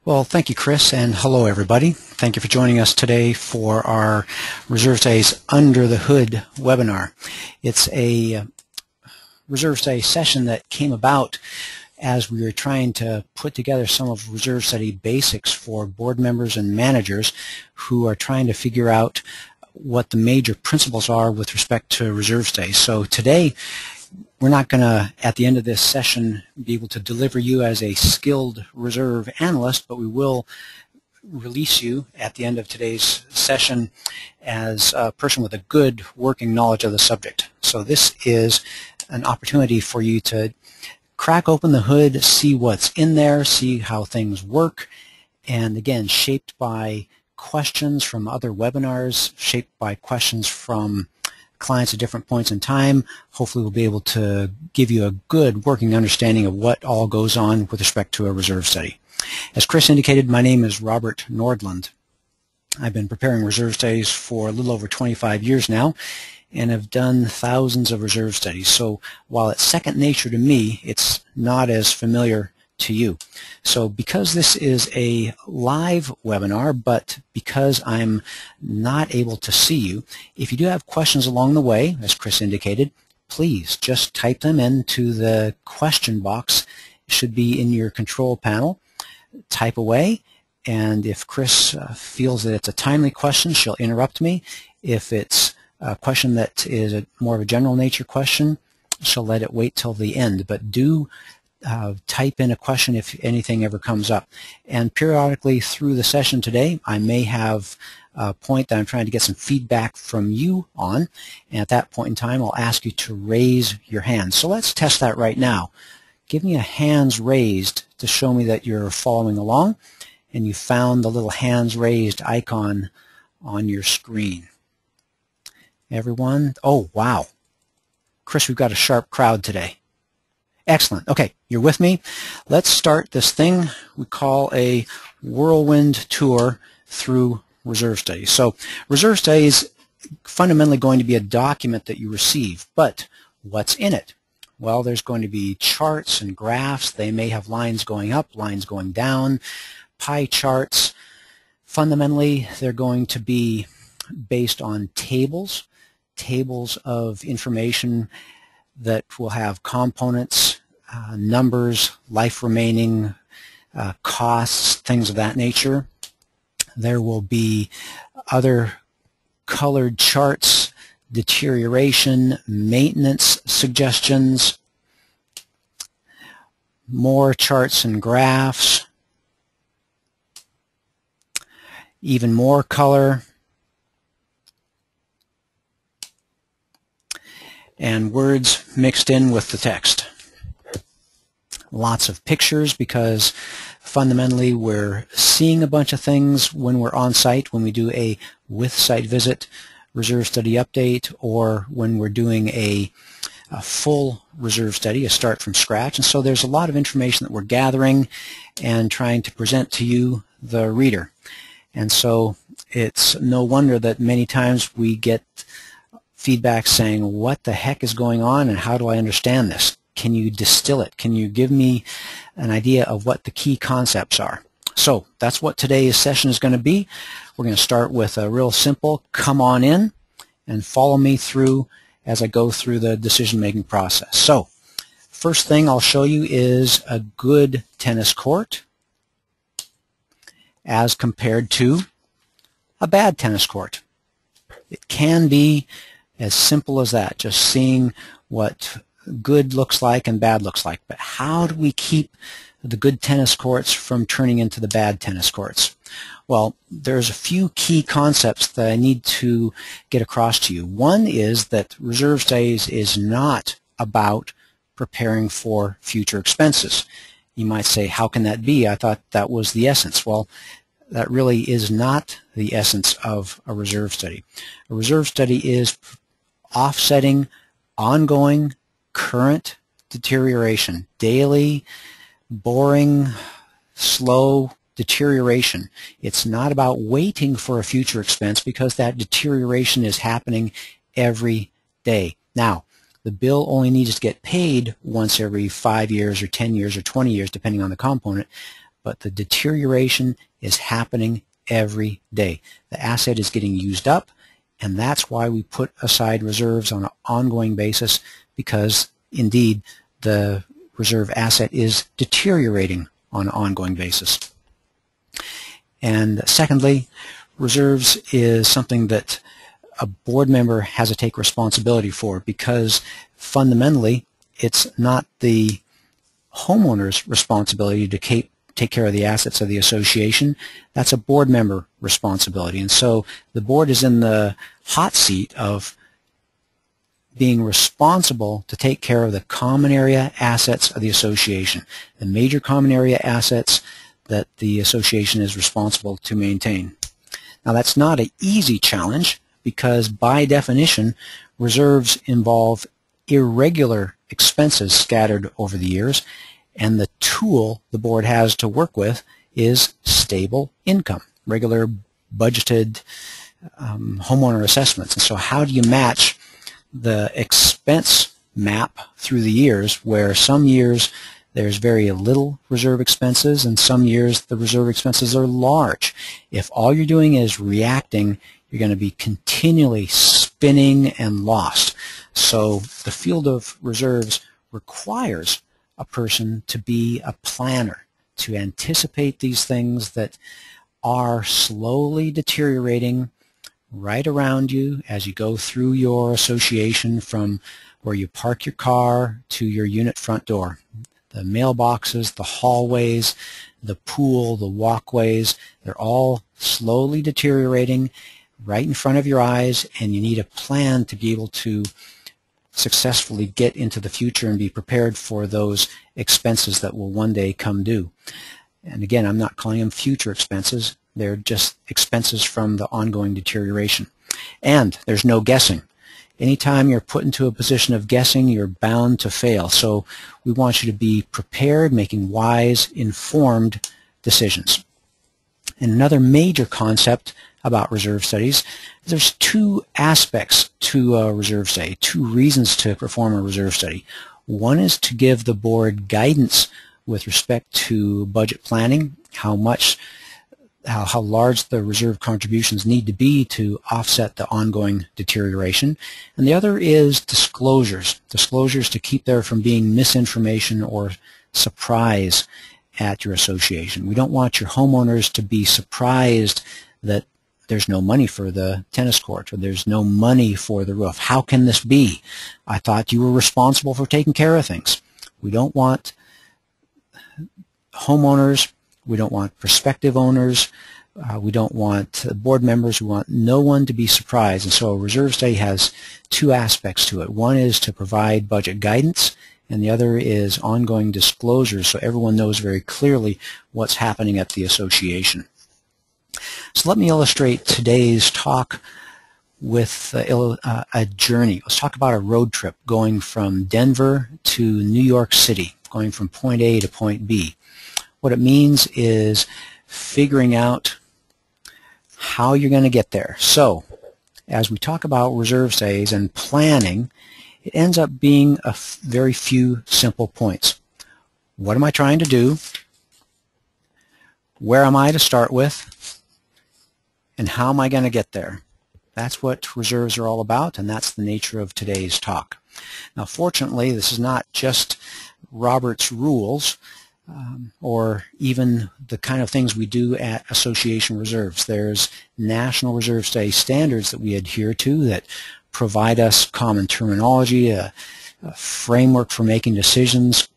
Well, thank you, Chris, and hello, everybody. Thank you for joining us today for our Reserve Days Under the Hood webinar. It's a Reserve Day session that came about as we were trying to put together some of Reserve Study basics for board members and managers who are trying to figure out what the major principles are with respect to Reserve Day. So today, we're not going to, at the end of this session, be able to deliver you as a skilled reserve analyst, but we will release you at the end of today's session as a person with a good working knowledge of the subject. So this is an opportunity for you to crack open the hood, see what's in there, see how things work, and again, shaped by questions from other webinars, shaped by questions from clients at different points in time. Hopefully we'll be able to give you a good working understanding of what all goes on with respect to a reserve study. As Chris indicated, my name is Robert Nordland. I've been preparing reserve studies for a little over 25 years now and have done thousands of reserve studies. So while it's second nature to me, it's not as familiar to you. So because this is a live webinar, but because I'm not able to see you, if you do have questions along the way, as Chris indicated, please just type them into the question box. It should be in your control panel. Type away, and if Chris feels that it's a timely question, she'll interrupt me. If it's a question that is more of a general nature question, she'll let it wait till the end. But do type in a question if anything ever comes up. And periodically through the session today, I may have a point that I'm trying to get some feedback from you on, and at that point in time, I'll ask you to raise your hand. So let's test that right now. Give me a hands raised to show me that you're following along, and you found the little hands raised icon on your screen. Everyone? Oh, wow. Chris, we've got a sharp crowd today. Excellent. Okay, you're with me. Let's start this thing we call a whirlwind tour through Reserve Studies. So Reserve Studies is fundamentally going to be a document that you receive, but what's in it? Well, there's going to be charts and graphs. They may have lines going up, lines going down, pie charts. Fundamentally, they're going to be based on tables of information that will have components, numbers, life remaining, costs, things of that nature. There will be other colored charts, deterioration, maintenance suggestions, more charts and graphs, even more color, and words mixed in with the text. Lots of pictures because fundamentally we're seeing a bunch of things when we're on site, when we do a with-site visit reserve study update, or when we're doing a full reserve study, a start from scratch. And so there's a lot of information that we're gathering and trying to present to you, the reader. And so it's no wonder that many times we get feedback saying, what the heck is going on and how do I understand this? Can you distill it? Can you give me an idea of what the key concepts are? So that's what today's session is going to be. We're going to start with a real simple come on in and follow me through as I go through the decision-making process. So first thing I'll show you is a good tennis court as compared to a bad tennis court. It can be as simple as that, just seeing what good looks like and bad looks like. But how do we keep the good tennis courts from turning into the bad tennis courts? Well, there's a few key concepts that I need to get across to you. One is that reserve studies is not about preparing for future expenses. You might say, how can that be? I thought that was the essence. Well, that really is not the essence of a reserve study. A reserve study is offsetting ongoing current deterioration, daily, boring, slow deterioration. It's not about waiting for a future expense because that deterioration is happening every day. Now, the bill only needs to get paid once every 5 years or 10 years or 20 years, depending on the component, but the deterioration is happening every day. The asset is getting used up, and that's why we put aside reserves on an ongoing basis, because indeed the reserve asset is deteriorating on an ongoing basis. And secondly, reserves is something that a board member has to take responsibility for, because fundamentally it's not the homeowner's responsibility to take care of the assets of the association. That's a board member responsibility. And so the board is in the hot seat of being responsible to take care of the common area assets of the association, the major common area assets that the association is responsible to maintain. Now, that's not an easy challenge, because by definition reserves involve irregular expenses scattered over the years, and the tool the board has to work with is stable income, regular budgeted homeowner assessments. And so how do you match the expense map through the years, where some years there's very little reserve expenses and some years the reserve expenses are large? If all you're doing is reacting, you're going to be continually spinning and lost. So the field of reserves requires a person to be a planner, to anticipate these things that are slowly deteriorating right around you as you go through your association, from where you park your car to your unit front door. The mailboxes, the hallways, the pool, the walkways, they're all slowly deteriorating right in front of your eyes, and you need a plan to be able to successfully get into the future and be prepared for those expenses that will one day come due. And again, I'm not calling them future expenses. They're just expenses from the ongoing deterioration. And there's no guessing. Anytime you're put into a position of guessing, you're bound to fail. So we want you to be prepared, making wise, informed decisions. And another major concept about reserve studies, there's two aspects to a reserve study, two reasons to perform a reserve study. One is to give the board guidance with respect to budget planning, how large the reserve contributions need to be to offset the ongoing deterioration. And the other is disclosures to keep there from being misinformation or surprise at your association. We don't want your homeowners to be surprised that there's no money for the tennis court, or there's no money for the roof. How can this be? I thought you were responsible for taking care of things. We don't want homeowners, we don't want prospective owners, we don't want board members, we want no one to be surprised. And so a reserve study has two aspects to it. One is to provide budget guidance, and the other is ongoing disclosures, so everyone knows very clearly what's happening at the association. So let me illustrate today's talk with a journey. Let's talk about a road trip going from Denver to New York City, going from point A to point B. What it means is figuring out how you're going to get there. So as we talk about reserve studies and planning, it ends up being a very few simple points. What am I trying to do? Where am I to start with? And how am I going to get there? That's what reserves are all about, and that's the nature of today's talk. Now, fortunately, this is not just Robert's rules or even the kind of things we do at association reserves. There's national reserve study standards that we adhere to that provide us common terminology, a framework for making decisions,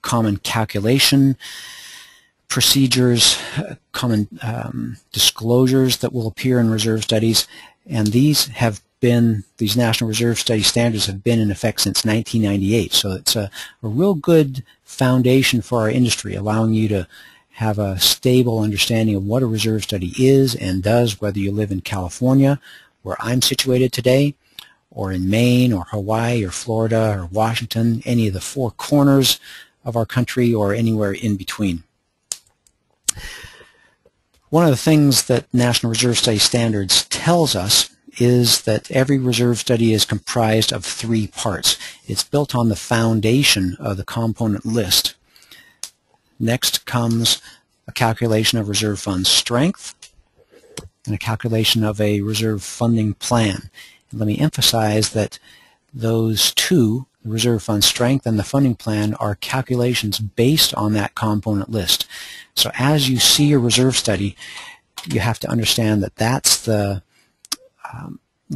common calculation procedures, common disclosures that will appear in reserve studies, and these national reserve study standards have been in effect since 1998. So it's a real good foundation for our industry, allowing you to have a stable understanding of what a reserve study is and does, whether you live in California, where I'm situated today, or in Maine, or Hawaii, or Florida, or Washington, any of the four corners of our country, or anywhere in between. One of the things that National Reserve Study Standards tells us is that every reserve study is comprised of three parts. It's built on the foundation of the component list. Next comes a calculation of reserve fund strength and a calculation of a reserve funding plan. And let me emphasize that those two, the reserve fund strength and the funding plan, are calculations based on that component list. So as you see your reserve study, you have to understand that that's the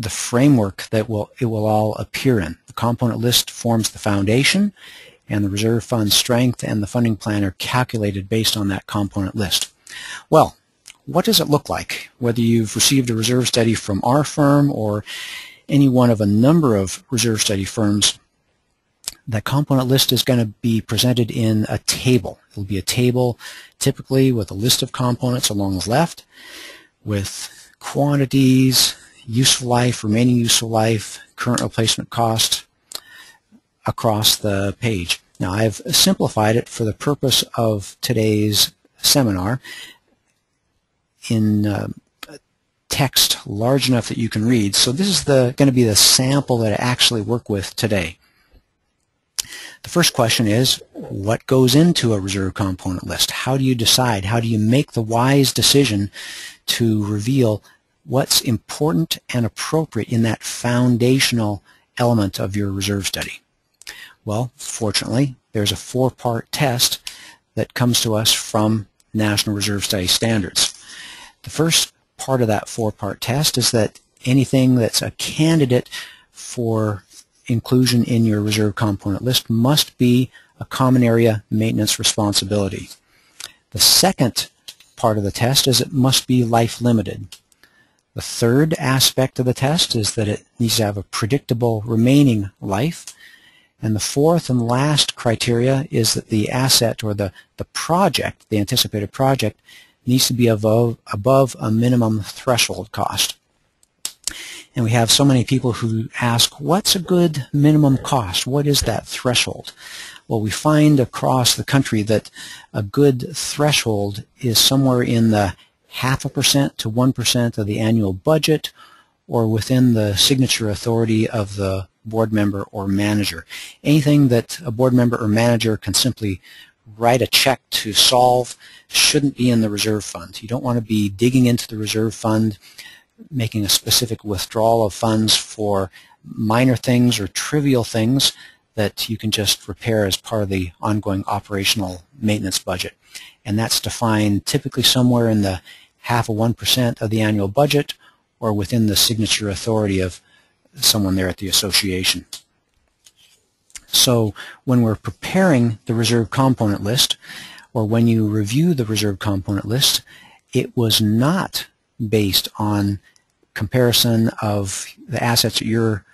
framework that it will all appear in. The component list forms the foundation, and the reserve fund strength and the funding plan are calculated based on that component list. Well, what does it look like? Whether you've received a reserve study from our firm or any one of a number of reserve study firms, the component list is going to be presented in a table. It will be a table typically with a list of components along the left with quantities, useful life, remaining useful life, current replacement cost across the page. Now, I've simplified it for the purpose of today's seminar in text large enough that you can read. So this is going to be the sample that I actually work with today. The first question is, what goes into a reserve component list? How do you decide? How do you make the wise decision to reveal what's important and appropriate in that foundational element of your reserve study? Well, fortunately, there's a 4-part test that comes to us from National Reserve Study Standards. The first part of that 4-part test is that anything that's a candidate for inclusion in your reserve component list must be a common area maintenance responsibility. The second part of the test is it must be life limited. The third aspect of the test is that it needs to have a predictable remaining life. And the fourth and last criteria is that the asset or the project, the anticipated project, needs to be above a minimum threshold cost. And we have so many people who ask, what's a good minimum cost? What is that threshold? Well, we find across the country that a good threshold is somewhere in the 0.5% to 1% of the annual budget, or within the signature authority of the board member or manager. Anything that a board member or manager can simply write a check to solve shouldn't be in the reserve fund. You don't want to be digging into the reserve fund, making a specific withdrawal of funds for minor things or trivial things that you can just repair as part of the ongoing operational maintenance budget. And that's defined typically somewhere in the 0.5% of the annual budget, or within the signature authority of someone there at the association. So when we're preparing the reserve component list, or when you review the reserve component list, it was not based on comparison of the assets at your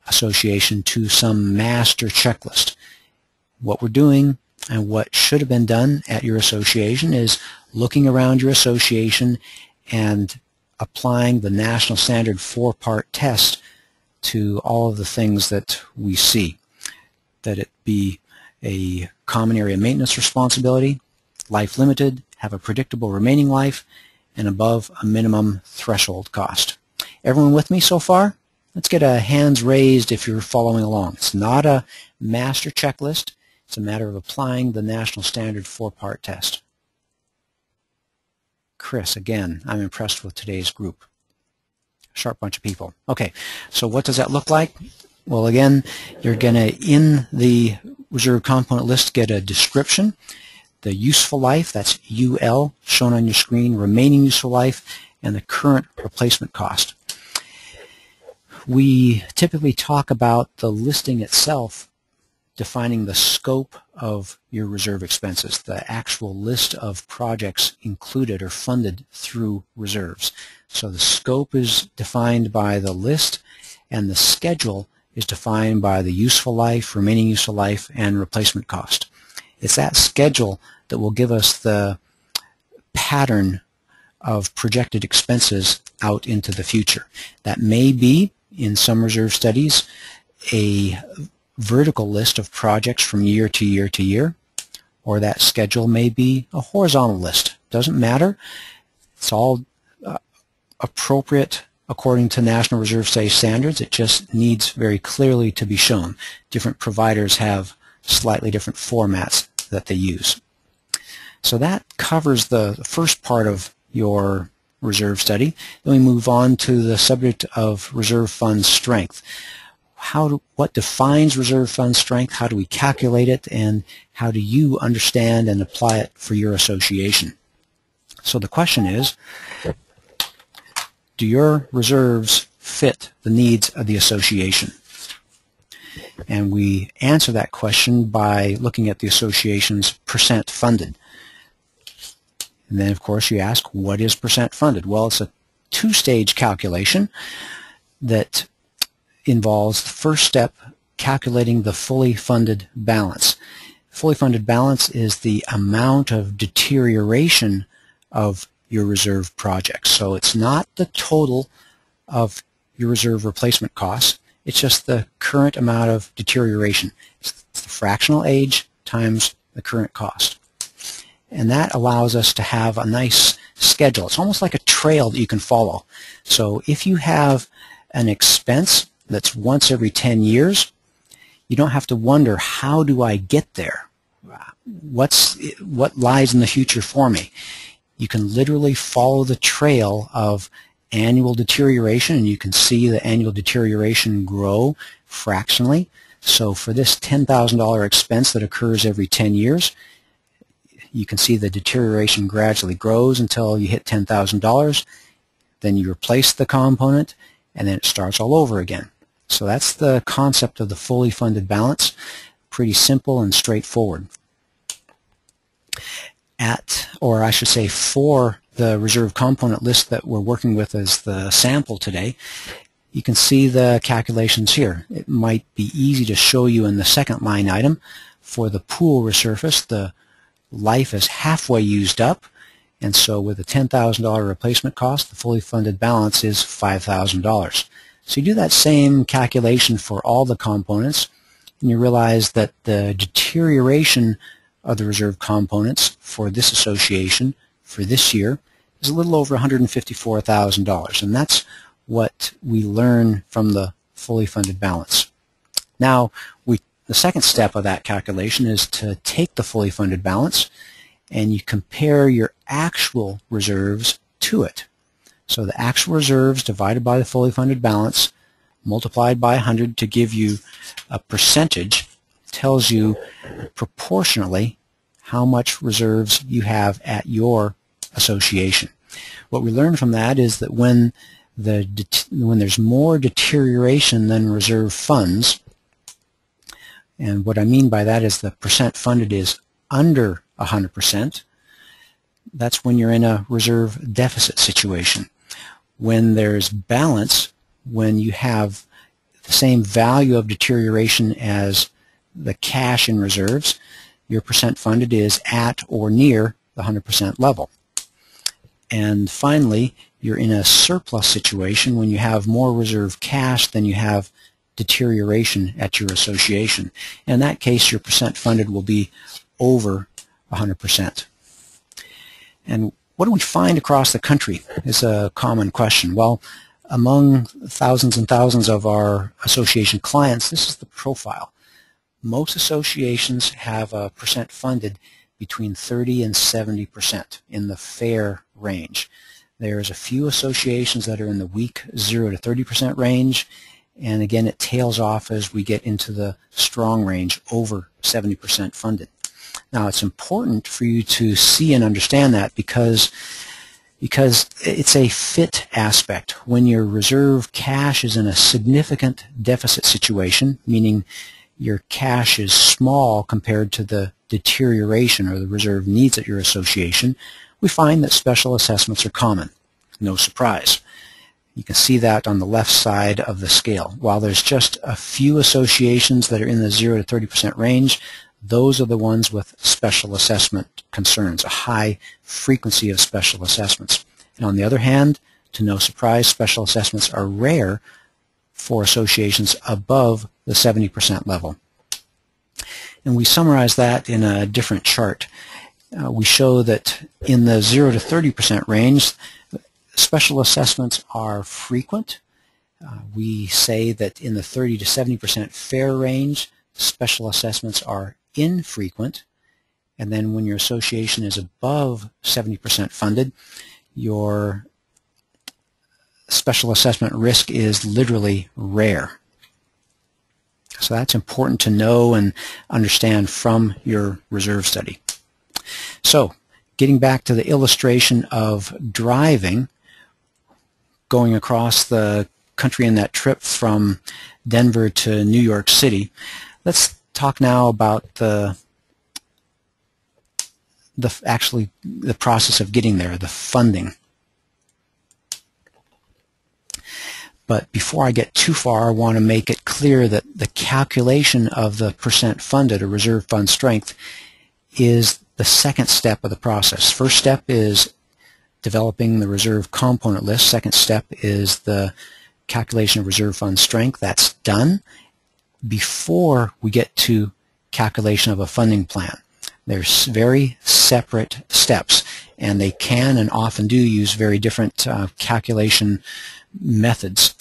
association to some master checklist. What we're doing and what should have been done at your association is looking around your association and applying the national standard 4-part test to all of the things that we see. That it be a common area maintenance responsibility, life limited, have a predictable remaining life, and above a minimum threshold cost. Everyone with me so far? Let's get a hands raised if you're following along. It's not a master checklist. It's a matter of applying the national standard 4-part test. Chris, again, I'm impressed with today's group. Sharp bunch of people. Okay, so what does that look like? Well, again, you're going to, in the reserve component list, get a description, the useful life, that's UL, shown on your screen, remaining useful life, and the current replacement cost. We typically talk about the listing itself defining the scope of your reserve expenses, the actual list of projects included or funded through reserves. So the scope is defined by the list, and the schedule is defined by the useful life, remaining useful life, and replacement cost. It's that schedule that will give us the pattern of projected expenses out into the future. That may be, in some reserve studies, a vertical list of projects from year to year to year, or that schedule may be a horizontal list. Doesn't matter. It's all appropriate according to National Reserve Study standards. It just needs very clearly to be shown. Different providers have slightly different formats that they use. So that covers the first part of your reserve study. Then we move on to the subject of reserve fund strength. What defines reserve fund strength? How do we calculate it? And how do you understand and apply it for your association? So the question is, do your reserves fit the needs of the association? And we answer that question by looking at the association's percent funded. And then, of course, you ask, what is percent funded? Well, it's a two-stage calculation that involves the first step, calculating the fully funded balance. Fully funded balance is the amount of deterioration of your reserve projects. So it's not the total of your reserve replacement costs. It's just the current amount of deterioration. It's the fractional age times the current cost. And that allows us to have a nice schedule. It's almost like a trail that you can follow. So if you have an expense that's once every 10 years, you don't have to wonder, how do I get there? What lies in the future for me? You can literally follow the trail of annual deterioration, and you can see the annual deterioration grow fractionally. So for this $10,000 expense that occurs every 10 years, you can see the deterioration gradually grows until you hit $10,000. Then you replace the component, and then it starts all over again. So that's the concept of the fully funded balance. Pretty simple and straightforward. Or I should say, for the reserve component list that we're working with as the sample today, you can see the calculations here. It might be easy to show you in the second line item. For the pool resurface, the life is halfway used up, and so with a $10,000 replacement cost, the fully funded balance is $5,000. So you do that same calculation for all the components, and you realize that the deterioration of the reserve components for this association for this year is a little over $154,000, and that's what we learn from the fully funded balance. Now, the second step of that calculation is to take the fully funded balance and you compare your actual reserves to it. So the actual reserves divided by the fully funded balance multiplied by 100 to give you a percentage tells you proportionally how much reserves you have at your association. What we learn from that is that when there's more deterioration than reserve funds, and what I mean by that is the percent funded is under 100%, that's when you're in a reserve deficit situation. When there's balance, when you have the same value of deterioration as the cash in reserves, your percent funded is at or near the 100% level. And finally, you're in a surplus situation when you have more reserve cash than you have deterioration at your association. In that case, your percent funded will be over 100%. And what do we find across the country is a common question. Well, among thousands and thousands of our association clients, this is the profile. Most associations have a percent funded between 30 and 70% in the fair range. There's a few associations that are in the weak 0 to 30% range, and again it tails off as we get into the strong range, over 70% funded. Now it's important for you to see and understand that because it's a fit aspect. When your reserve cash is in a significant deficit situation, meaning your cash is small compared to the deterioration or the reserve needs at your association, we find that special assessments are common. No surprise. You can see that on the left side of the scale. While there's just a few associations that are in the 0 to 30% range, those are the ones with special assessment concerns, a high frequency of special assessments. And on the other hand, to no surprise, special assessments are rare for associations above the 70% level. And we summarize that in a different chart. We show that in the 0 to 30% range, special assessments are frequent. We say that in the 30 to 70% fair range, special assessments are infrequent. And then when your association is above 70% funded, your special assessment risk is literally rare. So that's important to know and understand from your reserve study. So getting back to the illustration of driving, going across the country in that trip from Denver to New York City, let's talk now about the process of getting there, the funding. But before I get too far, I want to make it clear that the calculation of the percent funded, or reserve fund strength, is the second step of the process. First step is developing the reserve component list. Second step is the calculation of reserve fund strength. That's done before we get to calculation of a funding plan. They're very separate steps, and they can and often do use very different calculation methods.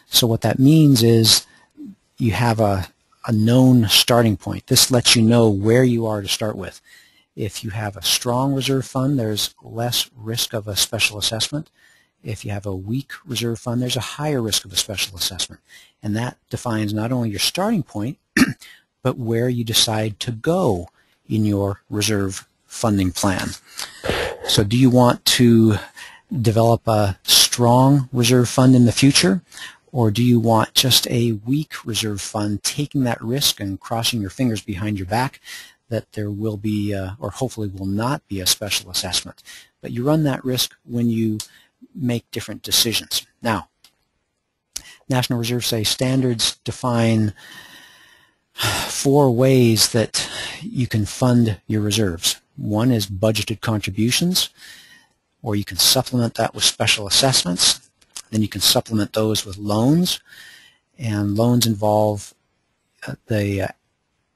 So what that means is you have a known starting point. This lets you know where you are to start with. If you have a strong reserve fund, there's less risk of a special assessment. If you have a weak reserve fund, there's a higher risk of a special assessment. And that defines not only your starting point, but where you decide to go in your reserve funding plan. So do you want to develop a strong reserve fund in the future, or do you want just a weak reserve fund, taking that risk and crossing your fingers behind your back that there will be, or hopefully will not be, a special assessment? But you run that risk when you make different decisions. Now, National Reserve Study standards define 4 ways that you can fund your reserves. One is budgeted contributions, or you can supplement that with special assessments. Then you can supplement those with loans, and loans involve the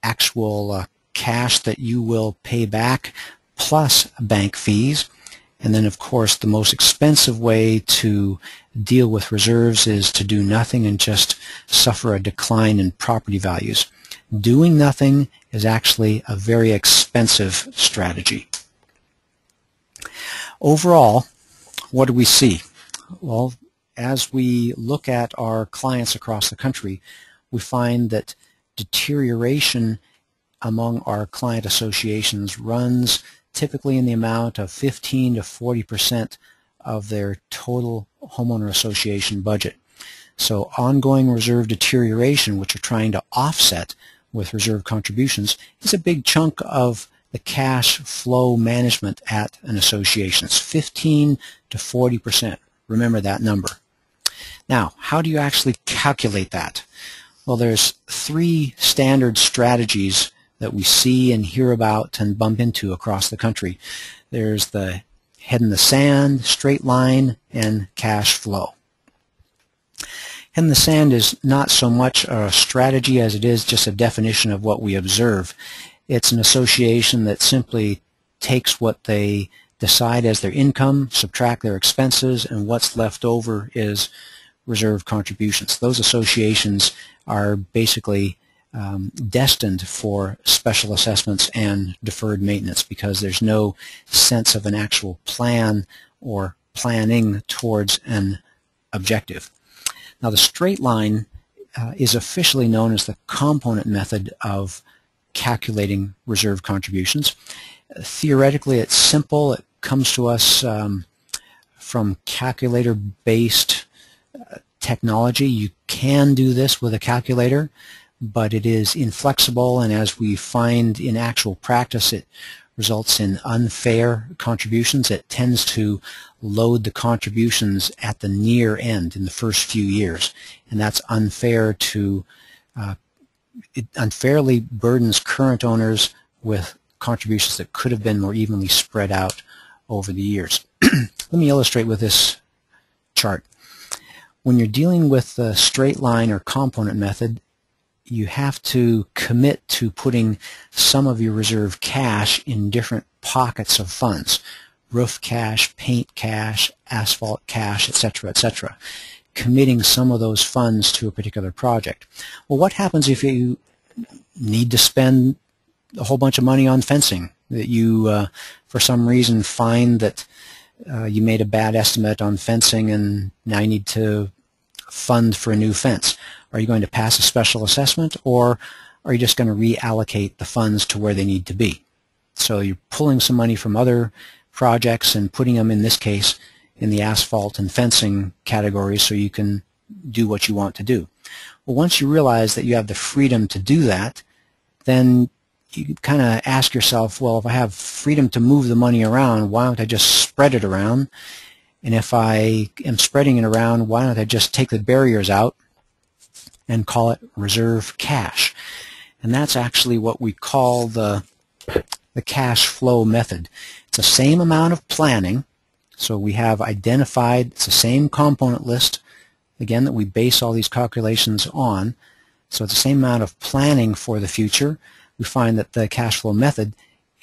actual cash that you will pay back plus bank fees. And then, of course, the most expensive way to deal with reserves is to do nothing and just suffer a decline in property values. Doing nothing is actually a very expensive strategy. Overall, what do we see? Well, as we look at our clients across the country, we find that deterioration among our client associations runs typically in the amount of 15 to 40% of their total homeowner association budget. So ongoing reserve deterioration, which we're trying to offset with reserve contributions, is a big chunk of the cash flow management at an association. It's 15 to 40%. Remember that number. Now, how do you actually calculate that? Well, there's 3 standard strategies that we see and hear about and bump into across the country. There's the head in the sand, straight line, and cash flow. Head in the sand is not so much a strategy as it is just a definition of what we observe. It's an association that simply takes what they decide as their income, subtract their expenses, and what's left over is reserve contributions. Those associations are basically destined for special assessments and deferred maintenance because there's no sense of an actual plan or planning towards an objective. Now, the straight line is officially known as the component method of calculating reserve contributions. Theoretically, it's simple. It comes to us from calculator-based technology. You can do this with a calculator, but it is inflexible, and as we find in actual practice, it results in unfair contributions. It tends to load the contributions at the near end in the first few years, and that's unfair to it unfairly burdens current owners with contributions that could have been more evenly spread out over the years. Let me illustrate with this chart. When you're dealing with the straight line or component method, you have to commit to putting some of your reserve cash in different pockets of funds. Roof cash, paint cash, asphalt cash, etc., etc. Committing some of those funds to a particular project. Well, what happens if you need to spend a whole bunch of money on fencing, that you for some reason find that you made a bad estimate on fencing and now you need to fund for a new fence. Are you going to pass a special assessment, or are you just going to reallocate the funds to where they need to be? So you're pulling some money from other projects and putting them, in this case, in the asphalt and fencing categories so you can do what you want to do. Well, once you realize that you have the freedom to do that, then you kind of ask yourself, well, if I have freedom to move the money around, why don't I just spread it around? And if I am spreading it around, why don't I just take the barriers out and call it reserve cash? And that's actually what we call the cash flow method. It's the same amount of planning. So we have identified, it's the same component list, again, that we base all these calculations on. So it's the same amount of planning for the future. We find that the cash flow method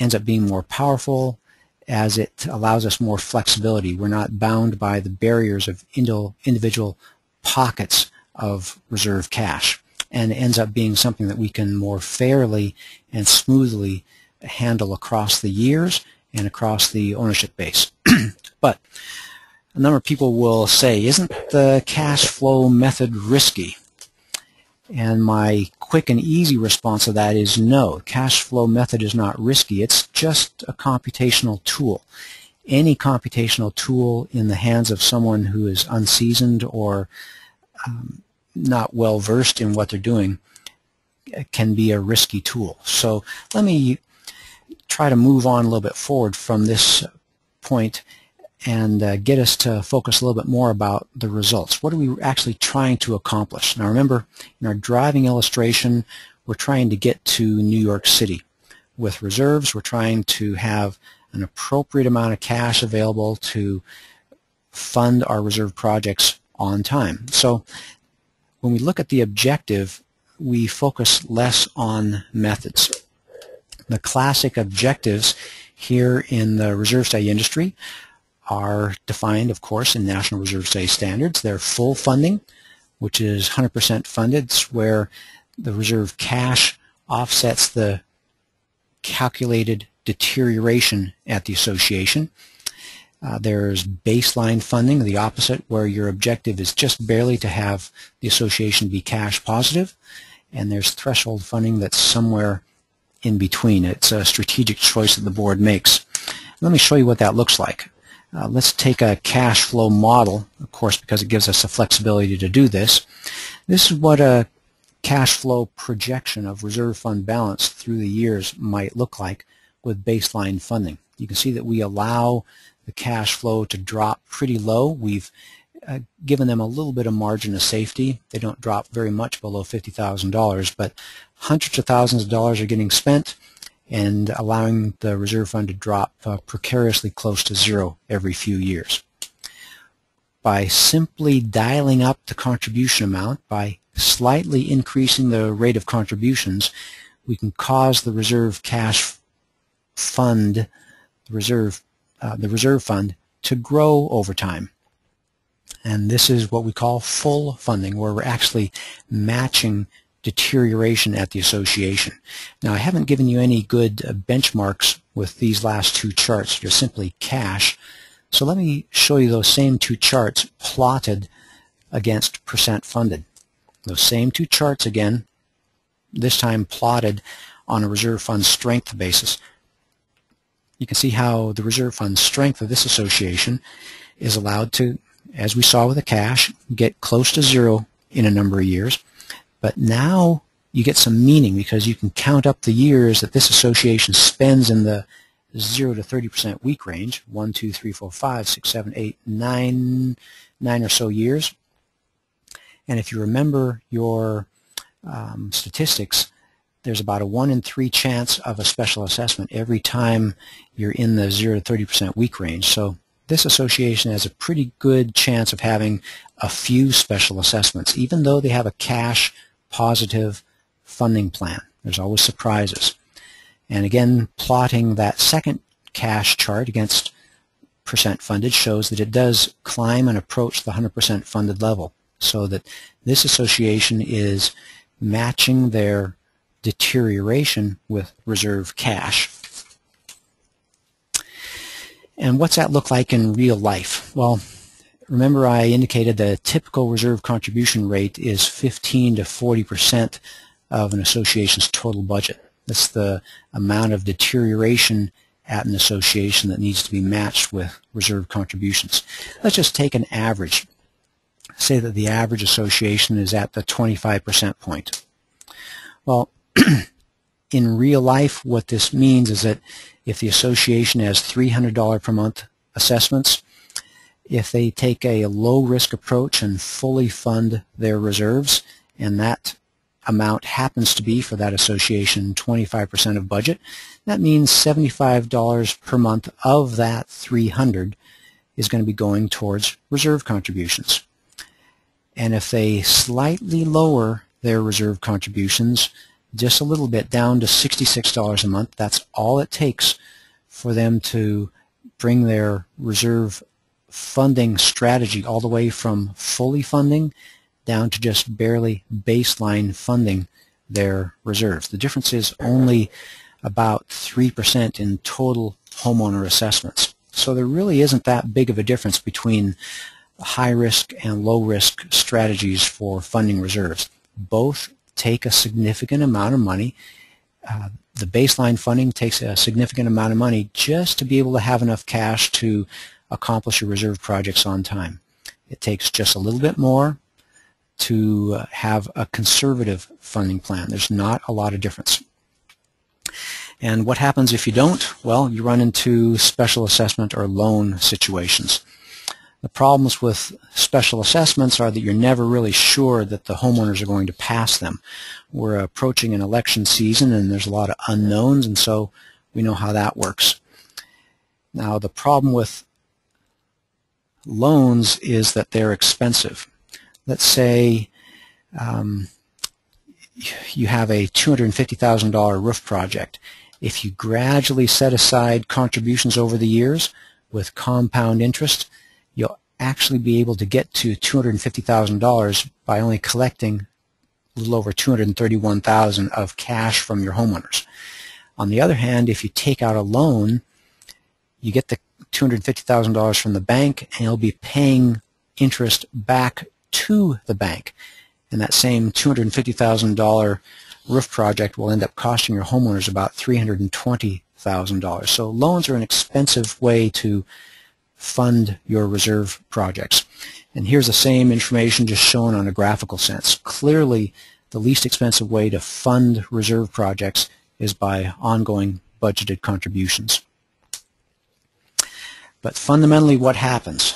ends up being more powerful as it allows us more flexibility. We're not bound by the barriers of individual pockets of reserve cash, and it ends up being something that we can more fairly and smoothly handle across the years and across the ownership base. But a number of people will say, isn't the cash flow method risky? And my quick and easy response to that is no. Cash flow method is not risky. It's just a computational tool. Any computational tool in the hands of someone who is unseasoned or not well versed in what they're doing can be a risky tool. So let me try to move on a little bit forward from this point and get us to focus a little bit more about the results. What are we actually trying to accomplish? Now remember, in our driving illustration, we're trying to get to New York City. With reserves, we're trying to have an appropriate amount of cash available to fund our reserve projects on time. So when we look at the objective, we focus less on methods. The classic objectives here in the reserve study industry are defined, of course, in National Reserve Study standards. They're full funding, which is 100% funded. It's where the reserve cash offsets the calculated deterioration at the association. There's baseline funding, the opposite, where your objective is just barely to have the association be cash positive. And there's threshold funding that's somewhere in between. It's a strategic choice that the board makes. Let me show you what that looks like. Let's take a cash flow model, of course, because it gives us the flexibility to do this. This is what a cash flow projection of reserve fund balance through the years might look like with baseline funding. You can see that we allow the cash flow to drop pretty low. We've given them a little bit of margin of safety. They don't drop very much below $50,000, but hundreds of thousands of dollars are getting spent and allowing the reserve fund to drop precariously close to zero every few years. By simply dialing up the contribution amount, by slightly increasing the rate of contributions, we can cause the reserve cash fund, the reserve fund, to grow over time. And this is what we call full funding, where we're actually matching deterioration at the association. Now, I haven't given you any good benchmarks with these last two charts. They're simply cash. So let me show you those same two charts plotted against percent funded. Those same two charts again, this time plotted on a reserve fund strength basis. You can see how the reserve fund strength of this association is allowed to, as we saw with the cash, get close to zero in a number of years. But now you get some meaning because you can count up the years that this association spends in the 0 to 30% weak range, 1, 2, 3, 4, 5, 6, 7, 8, 9 or so years. And if you remember your statistics, there's about a 1 in 3 chance of a special assessment every time you're in the 0 to 30% weak range. So this association has a pretty good chance of having a few special assessments, even though they have a cash positive funding plan. There's always surprises. And again, plotting that second cash chart against percent funded shows that it does climb and approach the 100% funded level, so that this association is matching their deterioration with reserve cash. And what's that look like in real life? Well, remember I indicated the typical reserve contribution rate is 15 to 40% of an association's total budget. That's the amount of deterioration at an association that needs to be matched with reserve contributions. Let's just take an average. Say that the average association is at the 25% point. Well, in real life, what this means is that if the association has $300 per month assessments, if they take a low-risk approach and fully fund their reserves, and that amount happens to be, for that association, 25% of budget, that means $75 per month of that $300 is going to be going towards reserve contributions. And if they slightly lower their reserve contributions just a little bit, down to $66 a month, that's all it takes for them to bring their reserve funding strategy all the way from fully funding down to just barely baseline funding their reserves. The difference is only about 3% in total homeowner assessments. So there really isn't that big of a difference between high-risk and low-risk strategies for funding reserves. Both take a significant amount of money. The baseline funding takes a significant amount of money just to be able to have enough cash to accomplish your reserve projects on time. It takes just a little bit more to have a conservative funding plan. There's not a lot of difference. And what happens if you don't? Well, you run into special assessment or loan situations. The problems with special assessments are that you're never really sure that the homeowners are going to pass them. We're approaching an election season and there's a lot of unknowns, and so we know how that works. Now, the problem with loans is that they're expensive. Let's say you have a $250,000 roof project. If you gradually set aside contributions over the years with compound interest, you'll actually be able to get to $250,000 by only collecting a little over $231,000 of cash from your homeowners. On the other hand, if you take out a loan, you get the $250,000 from the bank, and you'll be paying interest back to the bank. And that same $250,000 roof project will end up costing your homeowners about $320,000. So loans are an expensive way to fund your reserve projects. And here's the same information just shown on a graphical sense. Clearly, the least expensive way to fund reserve projects is by ongoing budgeted contributions. But fundamentally, what happens?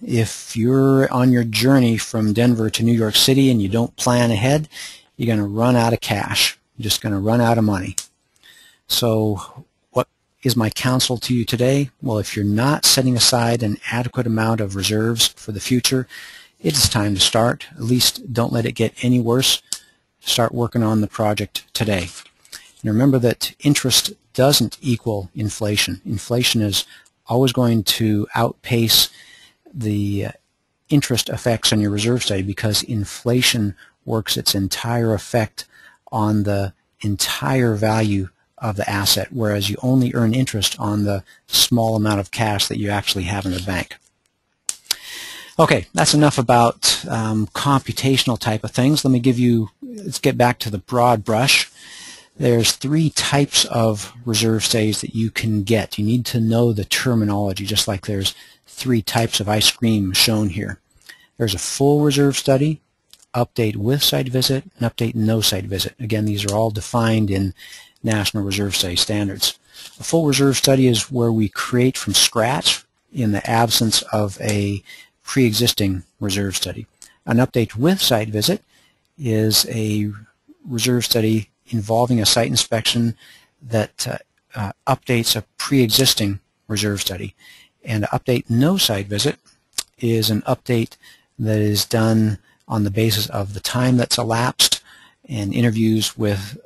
If you're on your journey from Denver to New York City and you don't plan ahead, you're going to run out of cash. You're just going to run out of money. So what is my counsel to you today? Well, if you're not setting aside an adequate amount of reserves for the future, it is time to start. At least don't let it get any worse. Start working on the project today. And remember that interest doesn't equal inflation. Inflation is always going to outpace the interest effects on your reserve study because inflation works its entire effect on the entire value of the asset, whereas you only earn interest on the small amount of cash that you actually have in the bank. Okay, that's enough about computational type of things. Let's get back to the broad brush. There's 3 types of reserve studies that you can get. You need to know the terminology, just like there's 3 types of ice cream shown here. There's a full reserve study, update with site visit, and update no site visit. Again, these are all defined in National Reserve Study standards. A full reserve study is where we create from scratch in the absence of a pre-existing reserve study. An update with site visit is a reserve study involving a site inspection that updates a pre-existing reserve study. And update no site visit is an update that is done on the basis of the time that's elapsed and interviews with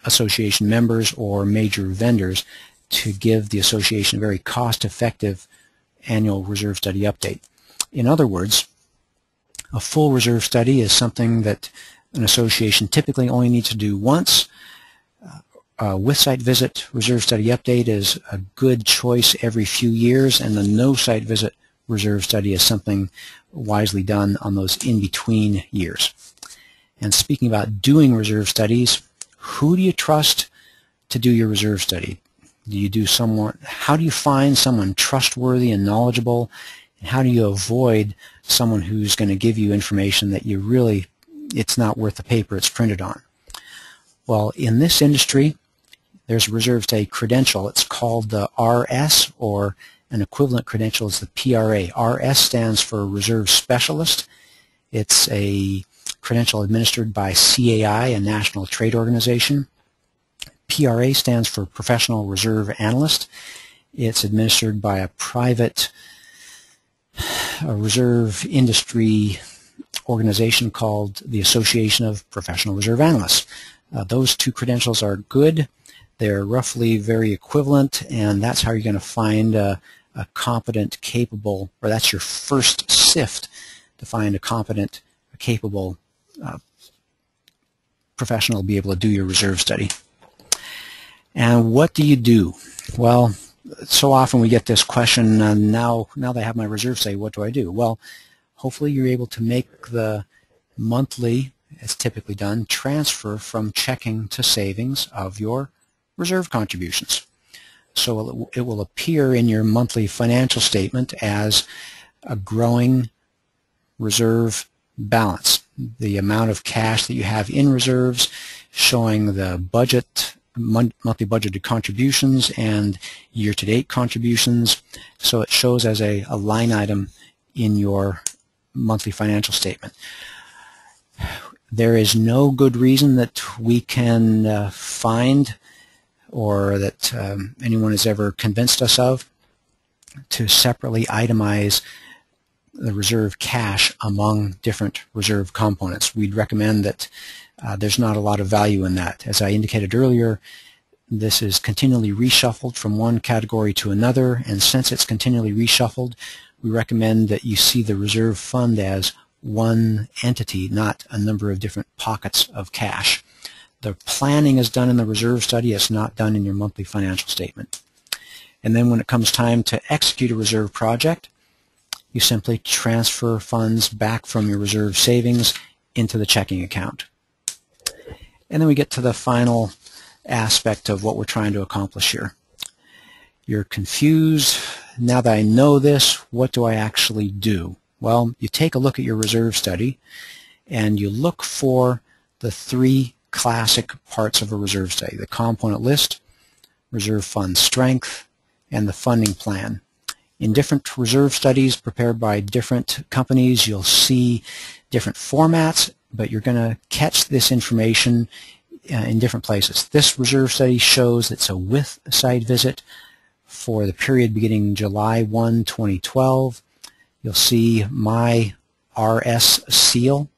association members or major vendors to give the association a very cost-effective annual reserve study update. In other words, a full reserve study is something that an association typically only needs to do once. With site visit reserve study update is a good choice every few years, and the no site visit reserve study is something wisely done on those in-between years. And speaking about doing reserve studies, who do you trust to do your reserve study? How do you find someone trustworthy and knowledgeable, and how do you avoid someone who's going to give you information that it's not worth the paper it's printed on? Well, in this industry, there's a reserve study credential. It's called the RS, or an equivalent credential is the PRA. RS stands for Reserve Specialist. It's a credential administered by CAI, a national trade organization. PRA stands for Professional Reserve Analyst. It's administered by a private reserve industry organization called the Association of Professional Reserve Analysts. Those two credentials are good. They're roughly very equivalent, and that's how you're going to find a competent, capable, or that's your first sift to find a competent, capable professional to be able to do your reserve study. And what do you do? Well, so often we get this question, now that I have my reserve study, what do I do? Well, hopefully you're able to make the monthly, as typically done, transfer from checking to savings of your reserve contributions. So it will appear in your monthly financial statement as a growing reserve balance, the amount of cash that you have in reserves, showing the budget, monthly budgeted contributions and year-to-date contributions. So it shows as a line item in your monthly financial statement. There is no good reason that we can find, or that anyone has ever convinced us of, to separately itemize the reserve cash among different reserve components. We'd recommend that there's not a lot of value in that. As I indicated earlier, this is continually reshuffled from one category to another, and since it's continually reshuffled, we recommend that you see the reserve fund as one entity, not a number of different pockets of cash. The planning is done in the reserve study. It's not done in your monthly financial statement. And then when it comes time to execute a reserve project, you simply transfer funds back from your reserve savings into the checking account. And then we get to the final aspect of what we're trying to accomplish here. You're confused. Now that I know this, what do I actually do? Well, you take a look at your reserve study and you look for the three classic parts of a reserve study: the component list, reserve fund strength, and the funding plan. In different reserve studies prepared by different companies, you'll see different formats, but you're going to catch this information in different places. This reserve study shows it's a with site visit for the period beginning July 1, 2012. You'll see my RS seal.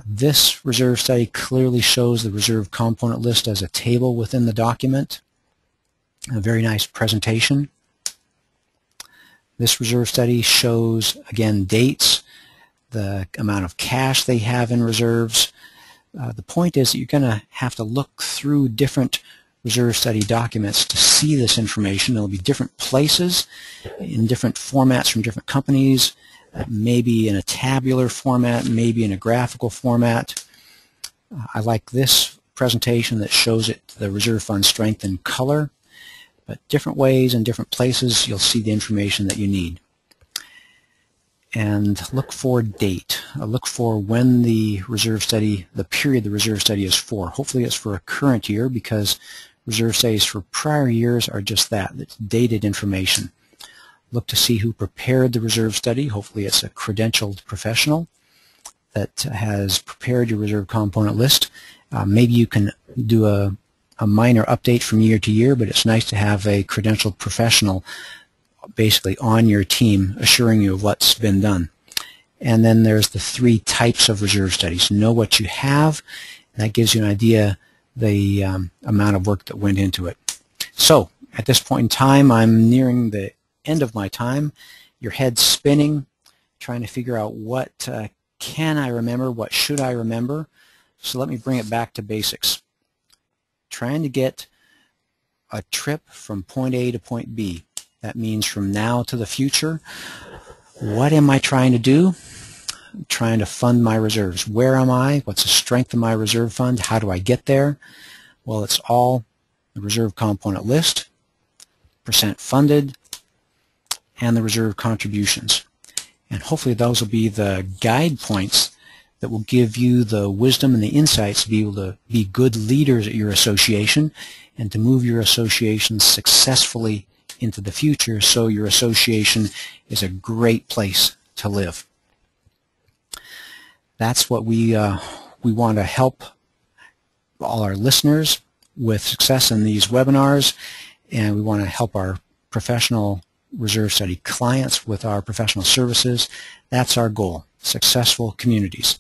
This reserve study clearly shows the reserve component list as a table within the document. A very nice presentation. This reserve study shows, again, dates, the amount of cash they have in reserves. The point is that you're going to have to look through different reserve study documents to see this information. There will be different places in different formats from different companies, maybe in a tabular format, maybe in a graphical format. I like this presentation that shows it, the reserve fund strength in color, but different ways and different places you'll see the information that you need. And look for date. Look for when the reserve study, the period the reserve study is for. Hopefully it's for a current year, because reserve studies for prior years are just that. It's dated information. Look to see who prepared the reserve study. Hopefully it's a credentialed professional that has prepared your reserve component list. Maybe you can do a minor update from year to year, but it's nice to have a credentialed professional basically on your team assuring you of what's been done. And then there's the three types of reserve studies. Know what you have, and that gives you an idea the amount of work that went into it. So at this point in time, I'm nearing the end of my time. Your head's spinning, trying to figure out what can I remember? What should I remember? So let me bring it back to basics. Trying to get a trip from point A to point B. That means from now to the future. What am I trying to do? I'm trying to fund my reserves. Where am I? What's the strength of my reserve fund? How do I get there? Well, it's all the reserve component list, percent funded, and the reserve contributions. And hopefully those will be the guide points that will give you the wisdom and the insights to be able to be good leaders at your association and to move your association successfully into the future so your association is a great place to live. That's what we want to help all our listeners with success in these webinars, and we want to help our professional reserve study clients with our professional services. That's our goal, successful communities.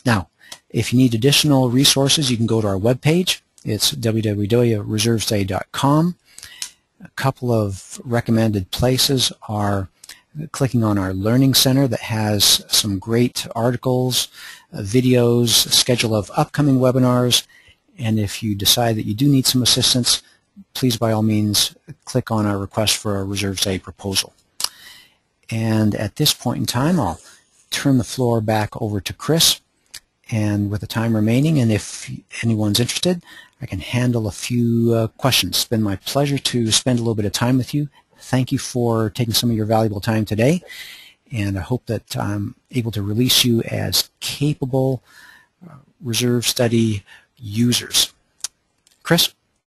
Now, if you need additional resources, you can go to our webpage. It's www.reservestudy.com. A couple of recommended places are clicking on our Learning Center that has some great articles, videos, a schedule of upcoming webinars, and if you decide that you do need some assistance, please by all means click on our request for a reserve study proposal. And at this point in time, I'll turn the floor back over to Chris, and with the time remaining, and if anyone's interested, I can handle a few questions. It's been my pleasure to spend a little bit of time with you. Thank you for taking some of your valuable time today, and I hope that I'm able to release you as capable reserve study users.